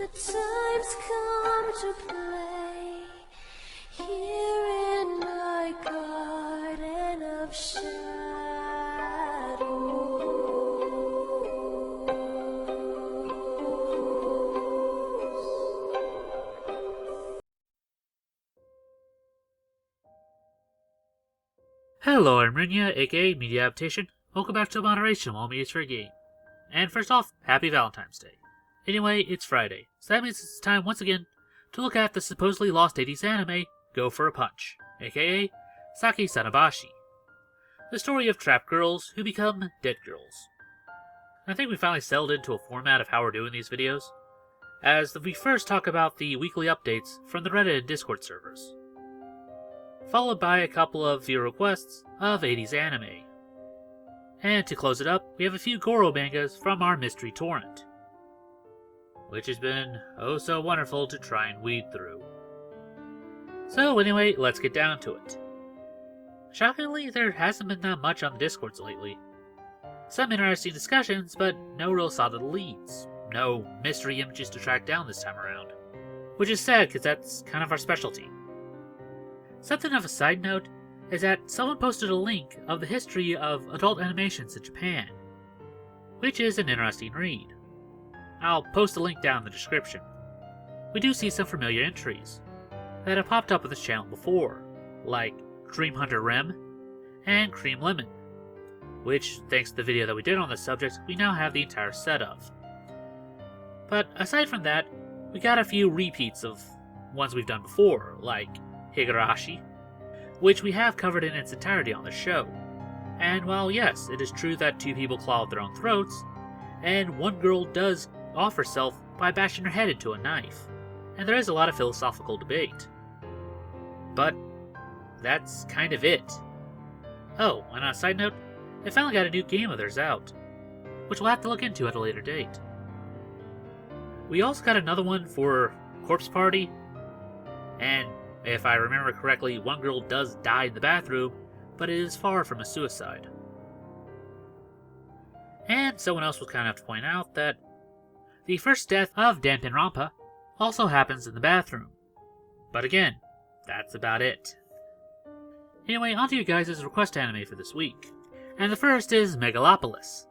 The time's come to play here in my garden of Hello, I'm Rinya, aka Media Adaptation. Welcome back to Moderation while media for a game. And first off, happy Valentine's Day. Anyway, it's Friday, so that means it's time once again to look at the supposedly lost 80s anime, Go for a Punch, aka Saki Sanobashi. The story of trapped girls who become dead girls. I think we finally settled into a format of how we're doing these videos, as we first talk about the weekly updates from the Reddit and Discord servers, followed by a couple of viewer requests of 80s anime. And to close it up, we have a few Goro mangas from our mystery torrent, which has been oh so wonderful to try and weed through. So anyway, let's get down to it. Shockingly, there hasn't been that much on the Discords lately. Some interesting discussions, but no real solid leads. No mystery images to track down this time around. Which is sad, because that's kind of our specialty. Something of a side note is that someone posted a link of the history of adult animations in Japan, which is an interesting read. I'll post a link down in the description. We do see some familiar entries that have popped up on this channel before, like Dream Hunter Rem and Cream Lemon, which, thanks to the video that we did on this subject, we now have the entire set of. But aside from that, we got a few repeats of ones we've done before, like Higurashi, which we have covered in its entirety on the show. And while yes, it is true that two people claw at their own throats, and one girl does off herself by bashing her head into a knife, and there is a lot of philosophical debate. But that's kind of it. Oh, and on a side note, they finally got a new game of theirs out, which we'll have to look into at a later date. We also got another one for Corpse Party, and if I remember correctly, one girl does die in the bathroom, but it is far from a suicide. And someone else was kind enough to point out that the first death of Danganronpa also happens in the bathroom. But again, that's about it. Anyway, on to you guys' request anime for this week. And the first is Megalopolis,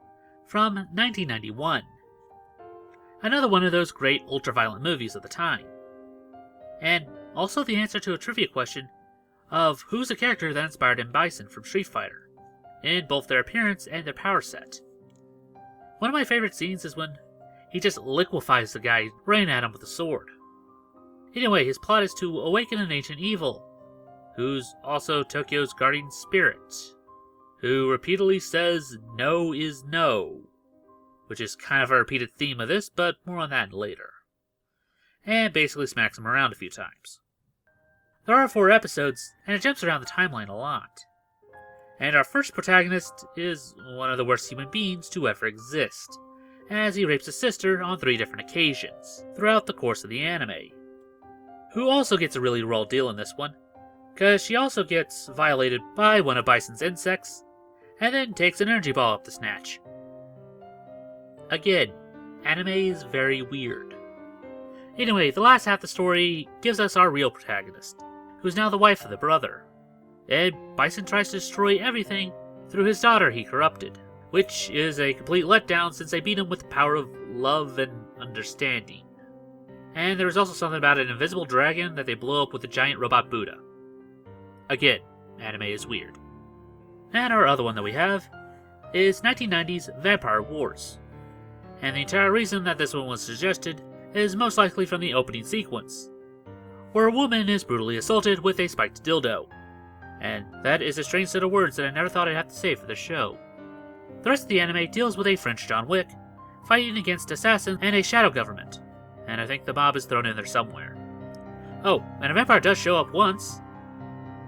from 1991. Another one of those great ultra-violent movies of the time. And also the answer to a trivia question of who's the character that inspired M. Bison from Street Fighter, in both their appearance and their power set. One of my favorite scenes is when he just liquefies the guy running at him with a sword. Anyway, his plot is to awaken an ancient evil, who's also Tokyo's guardian spirit, who repeatedly says no is no, which is kind of a repeated theme of this, but more on that later. And basically smacks him around a few times. There are 4 episodes, and it jumps around the timeline a lot. And our first protagonist is one of the worst human beings to ever exist, as he rapes his sister on 3 different occasions throughout the course of the anime. Who also gets a really raw deal in this one, cause she also gets violated by one of Bison's insects, and then takes an energy ball up the snatch. Again, anime is very weird. Anyway, the last half of the story gives us our real protagonist, who's now the wife of the brother. And Bison tries to destroy everything through his daughter he corrupted, which is a complete letdown since they beat him with the power of love and understanding. And there was also something about an invisible dragon that they blow up with a giant robot Buddha. Again, anime is weird. And our other one that we have is 1990's Vampire Wars. And the entire reason that this one was suggested is most likely from the opening sequence, where a woman is brutally assaulted with a spiked dildo. And that is a strange set of words that I never thought I'd have to say for the show. The rest of the anime deals with a French John Wick fighting against assassins and a shadow government, and I think the mob is thrown in there somewhere. Oh, and a vampire does show up once,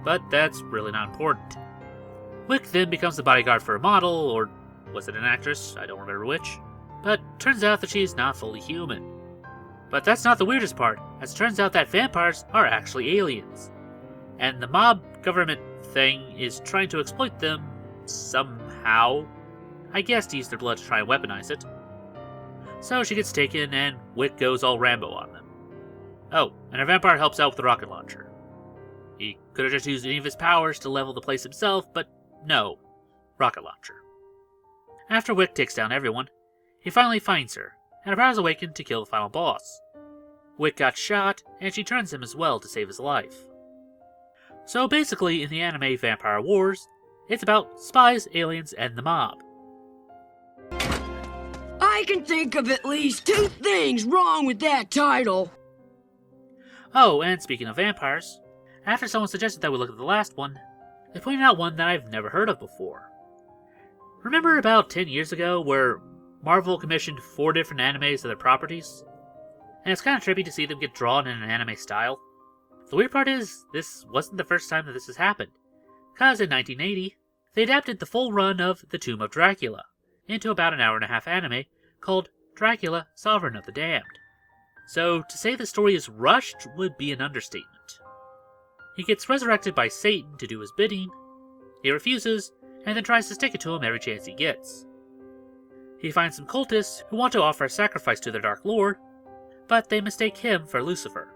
but that's really not important. Wick then becomes the bodyguard for a model, or was it an actress? I don't remember which. But turns out that she is not fully human. But that's not the weirdest part, as it turns out that vampires are actually aliens. And the mob government thing is trying to exploit them somehow. I guess to use their blood to try and weaponize it. So she gets taken and Wick goes all Rambo on them. Oh, and a vampire helps out with the rocket launcher. He could have just used any of his powers to level the place himself, but no. Rocket launcher. After Wick takes down everyone, he finally finds her, and her powers awaken to kill the final boss. Wick got shot, and she turns him as well to save his life. So basically, in the anime Vampire Wars, it's about spies, aliens, and the mob. I can think of at least 2 things wrong with that title. Oh, and speaking of vampires, after someone suggested that we look at the last one, they pointed out one that I've never heard of before. Remember about 10 years ago where Marvel commissioned 4 different animes of their properties? And it's kind of trippy to see them get drawn in an anime style. The weird part is, this wasn't the first time that this has happened, because in 1980, they adapted the full run of The Tomb of Dracula into about an hour-and-a-half anime called Dracula, Sovereign of the Damned. So to say the story is rushed would be an understatement. He gets resurrected by Satan to do his bidding, he refuses, and then tries to stick it to him every chance he gets. He finds some cultists who want to offer a sacrifice to their Dark Lord, but they mistake him for Lucifer.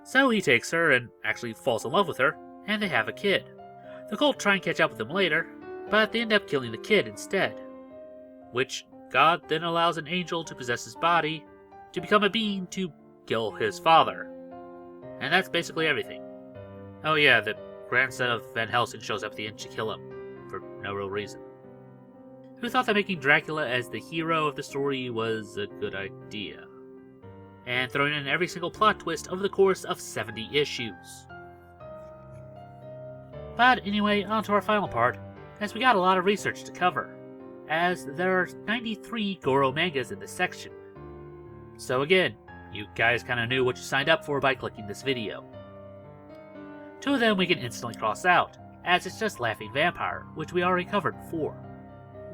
So he takes her and actually falls in love with her, and they have a kid. The cult try and catch up with him later, but they end up killing the kid instead. Which God then allows an angel to possess his body, to become a being to kill his father. And that's basically everything. Oh yeah, the grandson of Van Helsing shows up at the end to kill him, for no real reason. Who thought that making Dracula as the hero of the story was a good idea? And throwing in every single plot twist over the course of 70 issues. But anyway, on to our final part, as we got a lot of research to cover, as there are 93 Goro mangas in this section. So again, you guys kinda knew what you signed up for by clicking this video. 2 of them we can instantly cross out, as it's just Laughing Vampire, which we already covered before.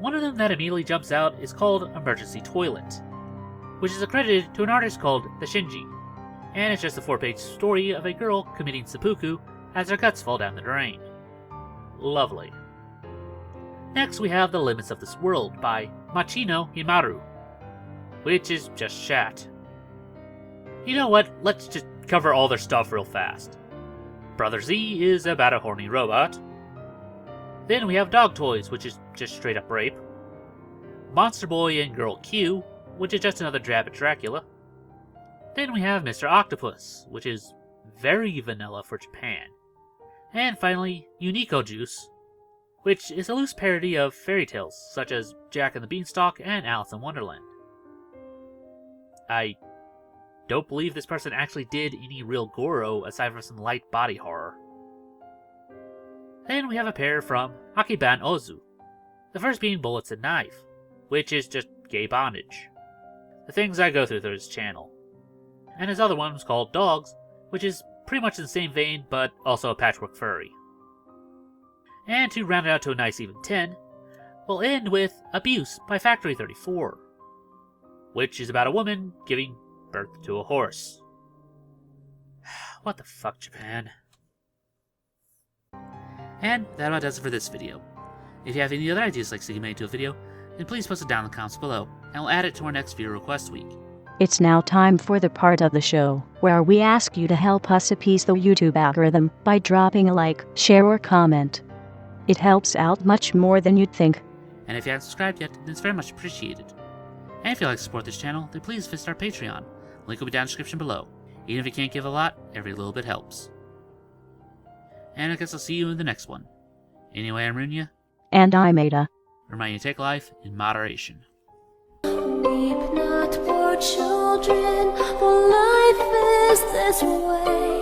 One of them that immediately jumps out is called Emergency Toilet, which is accredited to an artist called The Shinji, and it's just a 4-page story of a girl committing seppuku as her guts fall down the drain. Lovely. Next we have The Limits of This World by Machino Himaru, which is just shat. You know what, let's just cover all their stuff real fast. Brother Z is about a horny robot. Then we have Dog Toys, which is just straight up rape. Monster Boy and Girl Q, which is just another jab at Dracula. Then we have Mr. Octopus, which is very vanilla for Japan. And finally, Unico Juice, which is a loose parody of fairy tales such as Jack and the Beanstalk and Alice in Wonderland. I don't believe this person actually did any real Goro aside from some light body horror. Then we have a pair from Akiban Ozu, the first being Bullets and Knife, which is just gay bondage. The things I go through this channel. And his other one was called Dogs, which is pretty much in the same vein, but also a patchwork furry. And to round it out to a nice even 10, we'll end with Abuse by Factory 34, which is about a woman giving birth to a horse. What the fuck, Japan? And that about does it for this video. If you have any other ideas like seeing made into a video, then please post it down in the comments below, and we'll add it to our next viewer request week. It's now time for the part of the show where we ask you to help us appease the YouTube algorithm by dropping a like, share, or comment. It helps out much more than you'd think. And if you haven't subscribed yet, then it's very much appreciated. And if you'd like to support this channel, then please visit our Patreon. Link will be down in the description below. Even if you can't give a lot, every little bit helps. And I guess I'll see you in the next one. Anyway, I'm Runya. And I'm Ada. Remind you to take life in moderation. Weep not, poor children, for life is this way.